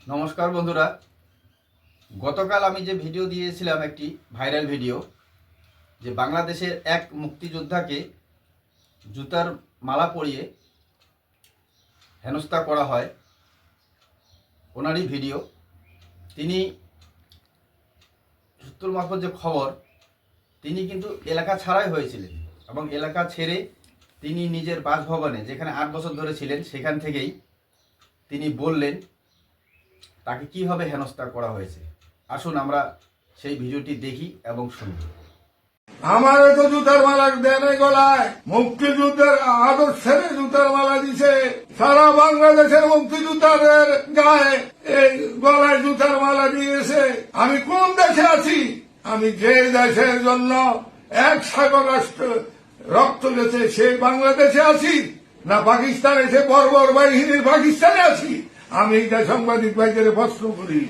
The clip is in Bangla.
নমস্কার বন্ধুরা, গতকাল আমি যে ভিডিও দিয়েছিলাম, একটি ভাইরাল ভিডিও, যে বাংলাদেশের এক মুক্তিযোদ্ধাকে জুতার মালা পরিয়ে হেনস্থা করা হয়, ওনারই ভিডিও। তিনি সূত্র মারফত যে খবর, তিনি কিন্তু এলাকা ছাড়াই হয়েছিলেন এবং এলাকা ছেড়ে তিনি নিজের বাসভবনে, যেখানে 8 বছর ধরে ছিলেন, সেখান থেকেই তিনি বললেন তাকে কিভাবে হেনস্থা করা হয়েছে। আসুন আমরা সেই ভিডিওটি দেখি এবং শুনি। আমার তো জুতার মালা দেনে গলায় মুক্তিযুদ্ধের আদর্শের জুতার মালা দিছে। সারা বাংলাদেশের মুক্তিযোদ্ধাদের গায়ে এই গলায় জুতার মালা দিয়েছে। আমি কোন দেশে আছি? আমি যে দেশের জন্য এক সাগর রাষ্ট্র রক্ত গেছে সেই বাংলাদেশে আছি, না পাকিস্তানে সে বর্বর বাহিনীর পাকিস্তানে আছি? আমি এই সাংবাদিক ভাইদের প্রশ্ন করি।